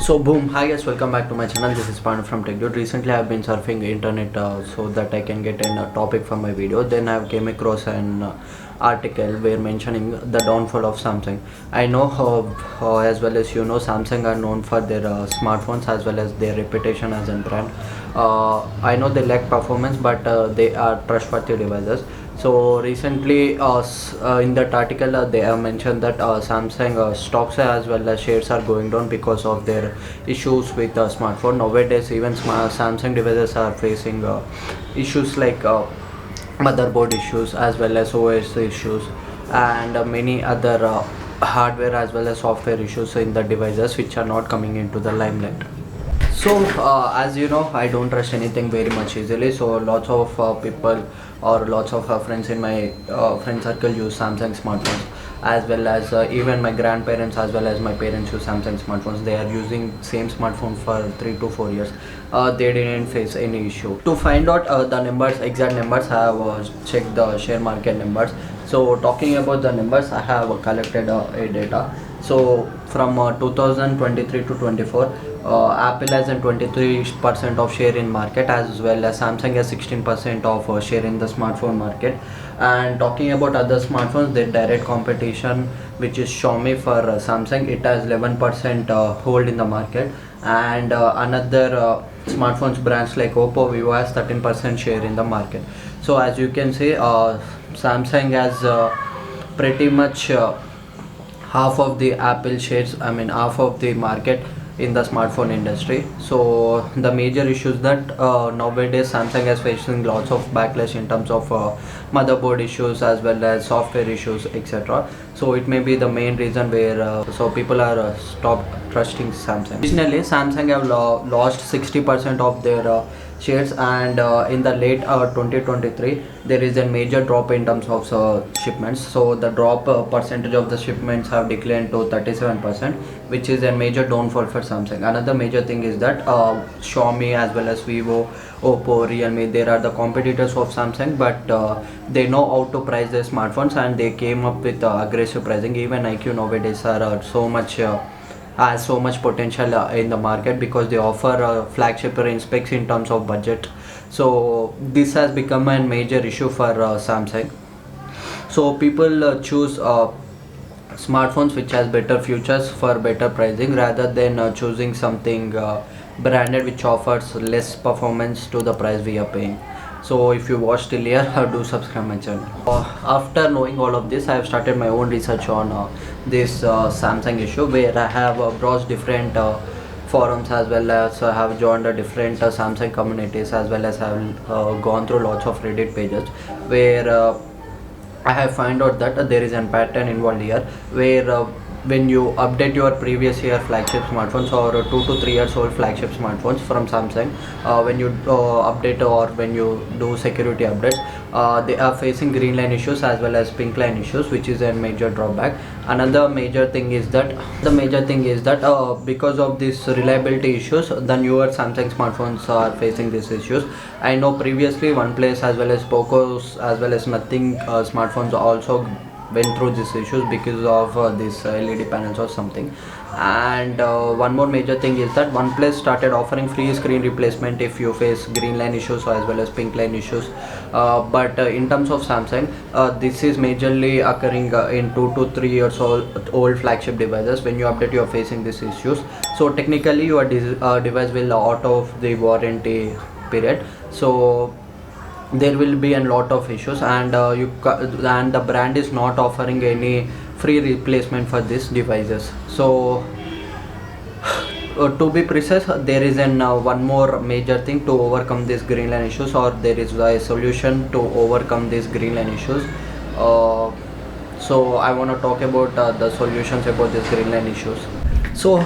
So boom, hi guys, welcome back to my channel. This is Panu from TechDude. Recently I've been surfing internet so that I can get a topic for my video. Then I came across an article where mentioning the downfall of Samsung. I know as well as you know, Samsung are known for their smartphones as well as their reputation as a brand. I know they lack performance, but they are trustworthy devices. So recently in that article they have mentioned that Samsung stocks as well as shares are going down because of their issues with the smartphone. Nowadays even Samsung devices are facing issues like motherboard issues as well as OS issues and many other hardware as well as software issues in the devices which are not coming into the limelight. So as you know, I don't trust anything very much easily. So lots of people or lots of friends in my friend circle use Samsung smartphones, as well as even my grandparents as well as my parents use Samsung smartphones. They are using same smartphone for 3 to 4 years. They didn't face any issue. To find out the numbers, exact numbers, I have checked the share market numbers. So talking about the numbers, I have collected a data. So from 2023 to 24, Apple has a 23% of share in market, as well as Samsung has 16% of share in the smartphone market. And talking about other smartphones, their direct competition, which is Xiaomi for Samsung, it has 11% hold in the market. And another smartphones brands like Oppo, Vivo has 13% share in the market. So as you can see, Samsung has pretty much half of the Apple shares, I mean half of the market in the smartphone industry. So the major issues that nowadays Samsung is facing lots of backlash in terms of motherboard issues as well as software issues, etc. So it may be the main reason where so people are stopped trusting Samsung. Additionally, Samsung have lost 60% of their shares, and in the late 2023 there is a major drop in terms of shipments. So the drop percentage of the shipments have declined to 37%, which is a major downfall for Samsung. Another major thing is that Xiaomi as well as Vivo, Oppo, Realme, there are the competitors of Samsung, but they know how to price their smartphones and they came up with aggressive pricing. Even IQ nowadays are so much has so much potential in the market because they offer flagship range specs in terms of budget. So this has become a major issue for Samsung. So people choose smartphones which has better features for better pricing rather than choosing something branded which offers less performance to the price we are paying. So if you watched till here, do subscribe my channel. After knowing all of this, I have started my own research on this Samsung issue, where I have browsed different forums as well as have joined different Samsung communities, as well as have gone through lots of Reddit pages where I have found out that there is a pattern involved here where when you update your previous year flagship smartphones or 2 to 3 years old flagship smartphones from Samsung, when you update or when you do security updates, they are facing green line issues as well as pink line issues, which is a major drawback. Another major thing is that because of these reliability issues, the newer Samsung smartphones are facing these issues. I know previously OnePlus as well as Poco's as well as Nothing smartphones also went through these issues because of this LED panels or something. And one more major thing is that OnePlus started offering free screen replacement if you face green line issues as well as pink line issues. But in terms of Samsung, this is majorly occurring in 2 to 3 years old flagship devices. When you update, you are facing these issues. So technically your device will out of the warranty period. So there will be a lot of issues, and and the brand is not offering any free replacement for these devices. So to be precise, there is an one more major thing to overcome these green line issues, or there is a solution to overcome these green line issues. So I want to talk about the solutions about these green line issues. So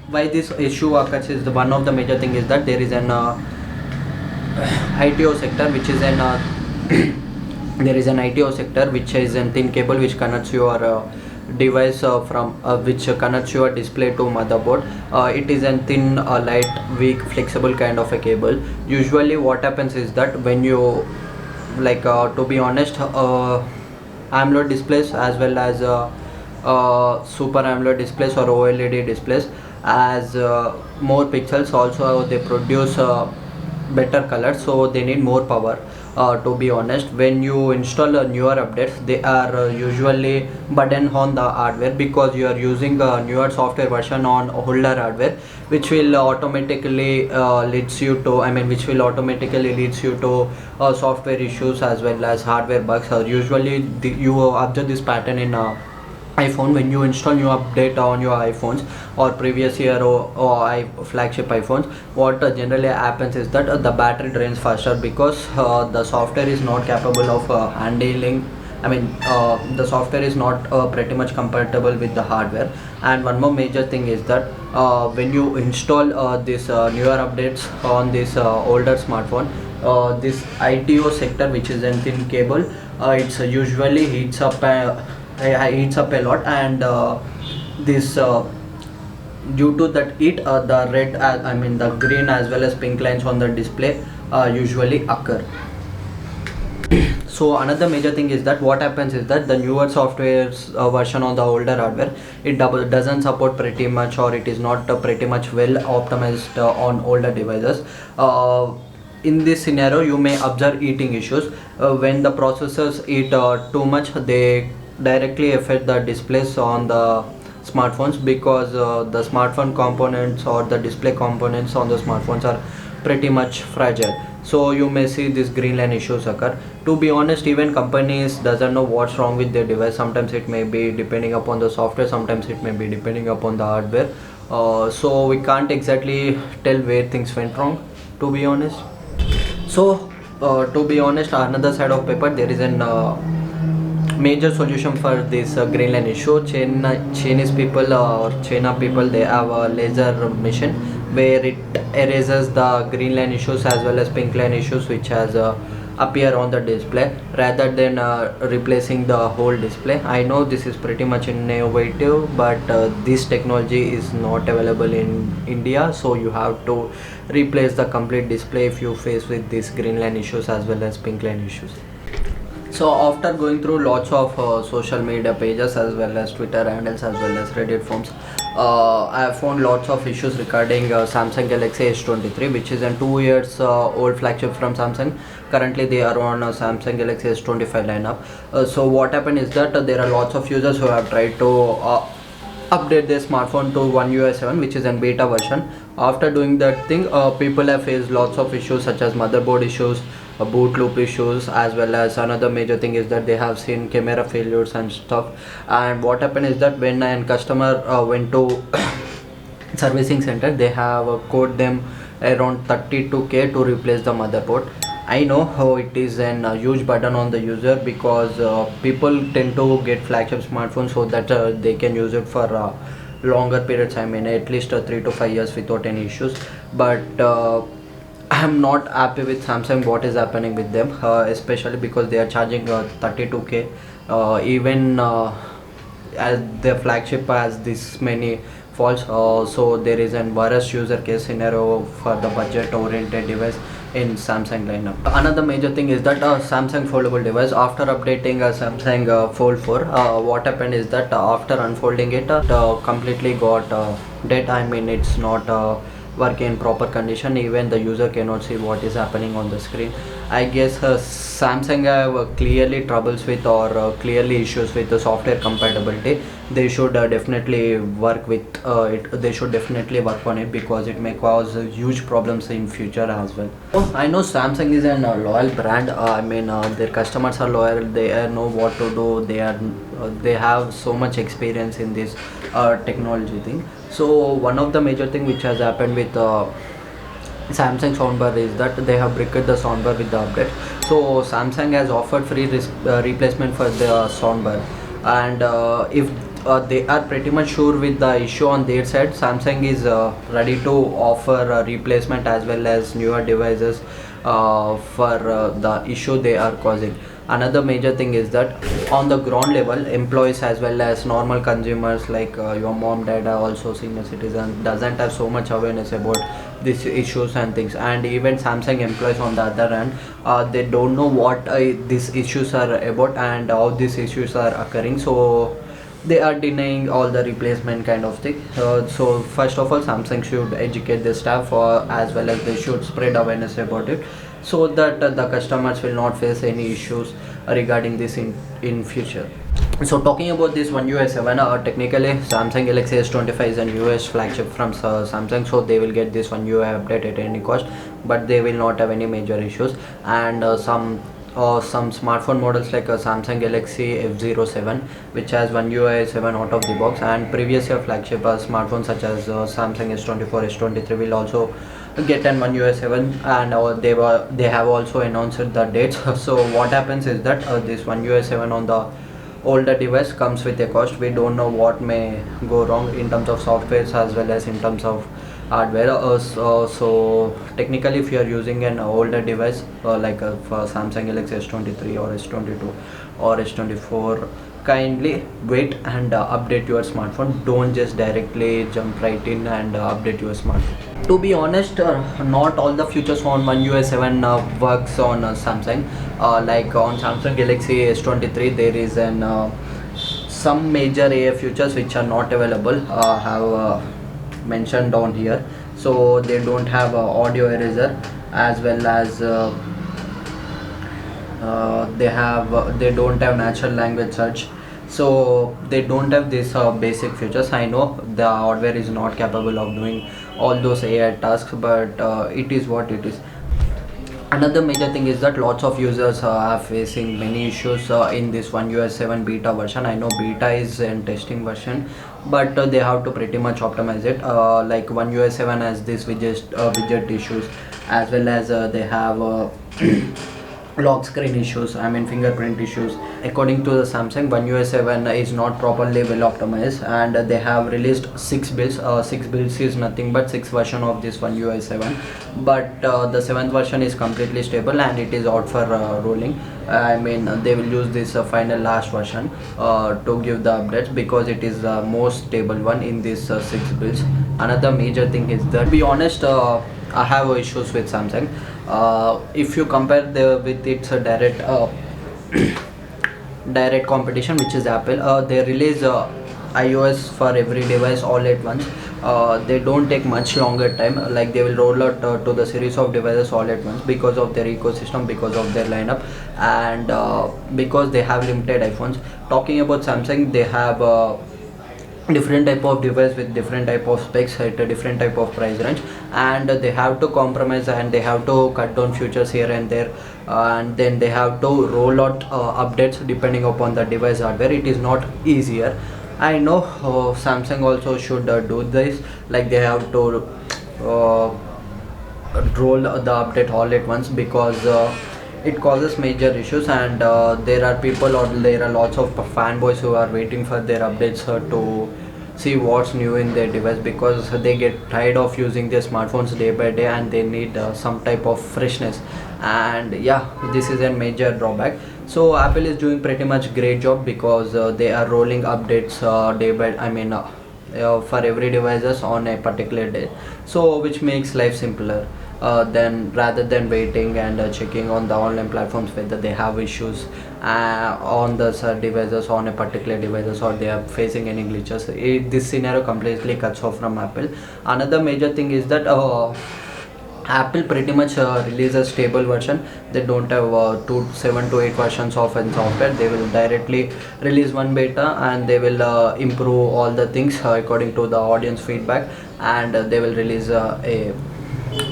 why this issue occurs is one of the major thing is that there is an ITO sector, which is an there is an ITO sector which is a thin cable which connects your device from which connects your display to motherboard. It is a thin, light, weak, flexible kind of a cable. Usually what happens is that when you to be honest, AMOLED displays as well as super AMOLED displays or OLED displays as more pixels. Also they produce better colors, so they need more power. To be honest, when you install newer updates, they are usually burden on the hardware, because you are using a newer software version on older hardware, which will automatically leads you to, which will automatically leads you to software issues as well as hardware bugs. Usually you observe this pattern in iPhone. When you install new update on your iPhones or previous year flagship iPhones, what generally happens is that the battery drains faster, because the software is not capable of handling. The software is not pretty much compatible with the hardware. And one more major thing is that when you install this newer updates on this older smartphone, this ITO sector, which is in thin cable, it's usually heats up a lot. And this due to that heat, the red the green as well as pink lines on the display usually occur. So another major thing is that what happens is that the newer software's version on the older hardware, it doesn't support pretty much, or it is not pretty much well optimized on older devices. In this scenario, you may observe eating issues. When the processors eat too much, they directly affect the displays on the smartphones, because the smartphone components or the display components on the smartphones are pretty much fragile. So you may see these green line issues occur. To be honest, even companies doesn't know what's wrong with their device. Sometimes it may be depending upon the software, sometimes it may be depending upon the hardware. So we can't exactly tell where things went wrong, to be honest. So to be honest, another side of paper, there is an major solution for this green line issue. Chinese people or China people, they have a laser machine where it erases the green line issues as well as pink line issues which has appear on the display, rather than replacing the whole display. I know this is pretty much innovative, but this technology is not available in India, so you have to replace the complete display if you face with these green line issues as well as pink line issues. So after going through lots of social media pages as well as Twitter handles as well as Reddit forums, I have found lots of issues regarding Samsung Galaxy S23, which is a 2 years old flagship from Samsung. Currently they are on Samsung Galaxy S25 lineup. So what happened is that there are lots of users who have tried to update their smartphone to One UI 7, which is a beta version. After doing that thing, people have faced lots of issues such as motherboard issues, boot loop issues, as well as another major thing is that they have seen camera failures and stuff. And what happened is that when a customer went to servicing center, they have quoted them around 32k to replace the motherboard. I know how it is an huge burden on the user, because people tend to get flagship smartphones so that they can use it for longer periods, at least 3 to 5 years without any issues. But I'm not happy with Samsung what is happening with them, especially because they are charging 32k, even as their flagship has this many faults. So there is an worst user case scenario for the budget oriented device in Samsung lineup. Another major thing is that Samsung foldable device, after updating Samsung Fold 4, what happened is that after unfolding it, completely got dead. It's not working in proper condition. Even the user cannot see what is happening on the screen. I guess Samsung have clearly troubles with, or clearly issues with the software compatibility. They should definitely work with it. They should definitely work on it, because it may cause huge problems in future as well. I know Samsung is a loyal brand. Their customers are loyal. They know what to do. They have so much experience in this technology thing. So one of the major thing which has happened with Samsung soundbar is that they have bricked the soundbar with the update. So Samsung has offered free replacement for the soundbar, and if they are pretty much sure with the issue on their side, Samsung is ready to offer a replacement as well as newer devices for the issue they are causing. Another major thing is that on the ground level, employees as well as normal consumers like your mom, dad, are also senior citizen, doesn't have so much awareness about these issues and things. And even Samsung employees on the other hand, they don't know what these issues are about and how these issues are occurring. So they are denying all the replacement kind of thing. So first of all, Samsung should educate the staff, as well as they should spread awareness about it, so that the customers will not face any issues regarding this in future. So talking about this One UI 7, technically Samsung Galaxy S25 is a newest flagship from Samsung, so they will get this One UI update at any cost, but they will not have any major issues. And some smartphone models like Samsung Galaxy F07, which has One UI 7 out of the box, and previous year flagship smartphones such as Samsung S24, S23 will also get an One UI 7, and they have also announced the dates. So what happens is that this One UI 7 on the older device comes with a cost. We don't know what may go wrong in terms of softwares as well as in terms of hardware. So technically, if you are using an older device like for Samsung Galaxy S23 or S22 or S24, kindly wait and update your smartphone. Don't just directly jump right in and update your smartphone. To be honest, not all the features on One UI 7 works on Samsung. Like on Samsung Galaxy S23, there is an some major AI features which are not available. Have mentioned down here. So they don't have audio eraser, as well as they don't have natural language search. So they don't have these basic features. I know the hardware is not capable of doing all those AI tasks, but it is what it is. Another major thing is that lots of users are facing many issues in this One UI 7 beta version. I know beta is an testing version, but they have to pretty much optimize it. Like One UI 7 has this widget issues, as well as they have lock screen issues, I mean fingerprint issues. According to the Samsung, One UI 7 is not properly well optimized, and they have released 6 builds. 6 builds is nothing but 6 version of this One UI 7, but the 7th version is completely stable and it is out for rolling. I mean they will use this final last version to give the updates, because it is the most stable one in these 6 builds. Another major thing is that, to be honest, I have issues with Samsung. If you compare with its direct direct competition, which is Apple, they release iOS for every device all at once. They don't take much longer time, like they will roll out to the series of devices all at once, because of their ecosystem, because of their lineup, and because they have limited iPhones. Talking about Samsung, they have different type of device with different type of specs at a different type of price range, and they have to compromise and they have to cut down features here and there, and then they have to roll out updates depending upon the device hardware. It is not easier. I know Samsung also should do this, like they have to roll the update all at once, because it causes major issues, and there are people, or there are lots of fanboys who are waiting for their updates to see what's new in their device, because they get tired of using their smartphones day by day and they need some type of freshness. And yeah, this is a major drawback. So Apple is doing pretty much great job, because they are rolling updates day by for every devices on a particular day, so which makes life simpler, then rather than waiting and checking on the online platforms whether they have issues on the devices, on a particular devices, or they are facing any glitches. This scenario completely cuts off from Apple. Another major thing is that Apple pretty much releases stable version. They don't have 7 to 8 versions of an software. They will directly release one beta, and they will improve all the things according to the audience feedback, and they will release a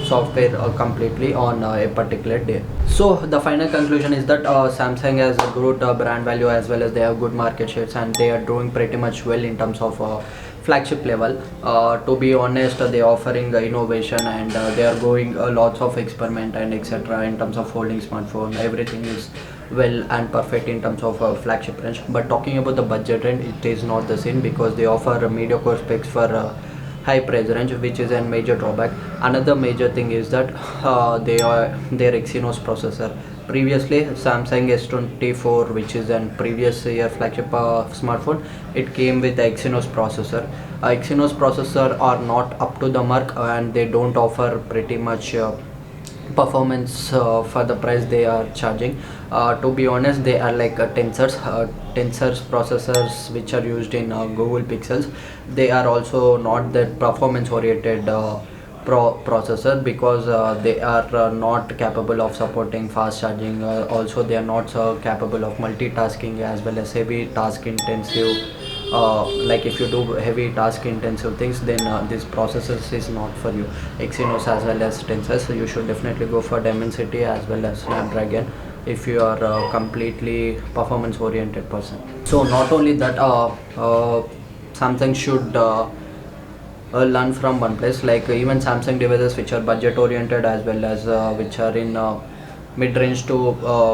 software completely on a particular day. So the final conclusion is that Samsung has a good brand value, as well as they have good market shares, and they are doing pretty much well in terms of flagship level. To be honest, they are offering innovation, and they are going lots of experiment and etc. in terms of holding smartphone. Everything is well and perfect in terms of flagship range. But talking about the budget range, it is not the same, because they offer mediocre specs for high price range, which is a major drawback. Another major thing is that their Exynos processor. Previously, Samsung S24, which is an previous year flagship smartphone, it came with the Exynos processor. Exynos processor are not up to the mark, and they don't offer pretty much performance for the price they are charging. To be honest, they are like tensors processors which are used in Google Pixels. They are also not that performance oriented processor, because they are not capable of supporting fast charging. Also they are not capable of multitasking as well as heavy task intensive. Like if you do heavy task intensive things, then this processors is not for you. Exynos as well as tensors, so you should definitely go for Dimensity as well as Snapdragon if you are a completely performance oriented person. So not only that, Samsung should learn from one place. Like even Samsung devices which are budget oriented as well as which are in mid-range to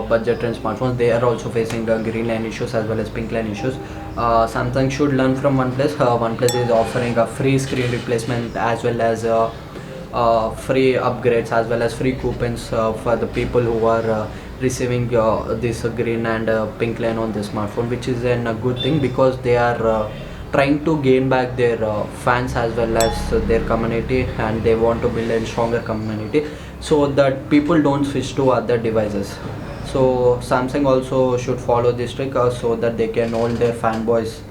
budget range smartphones, they are also facing the green line issues as well as pink line issues. Samsung should learn from OnePlus. OnePlus is offering a free screen replacement as well as free upgrades as well as free coupons for the people who are receiving this green and pink line on the smartphone, which is a good thing, because they are trying to gain back their fans as well as their community, and they want to build a stronger community so that people don't switch to other devices. So Samsung also should follow this trick so that they can hold their fanboys,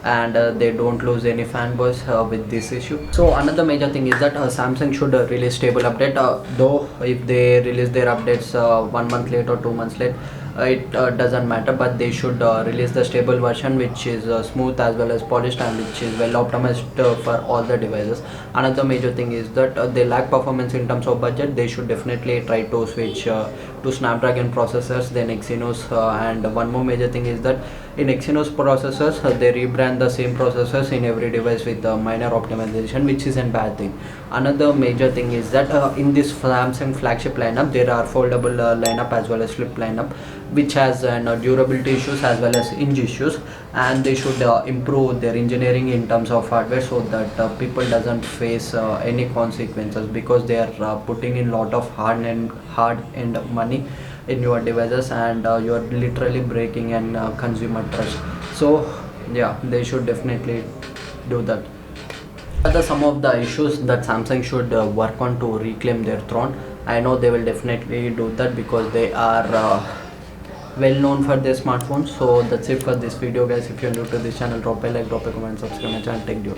and they don't lose any fanboys with this issue. So another major thing is that Samsung should release stable update, though if they release their updates 1 month late or 2 months late, it doesn't matter, but they should release the stable version which is smooth as well as polished and which is well optimized for all the devices. Another major thing is that they lack performance in terms of budget. They should definitely try to switch to Snapdragon processors, then Exynos, and one more major thing is that in Exynos processors, they rebrand the same processors in every device with minor optimization, which is a bad thing. Another major thing is that in this Samsung flagship lineup, there are foldable lineup as well as flip lineup, which has durability issues as well as hinge issues, and they should improve their engineering in terms of hardware so that people doesn't face any consequences, because they are putting in lot of hard end money in your devices, and you are literally breaking and consumer trust. So yeah, they should definitely do that. What are some of the issues that Samsung should work on to reclaim their throne? I know they will definitely do that because they are well known for their smartphones. So that's it for this video, guys. If you're new to this channel, drop a like, drop a comment, subscribe my channel. Take care.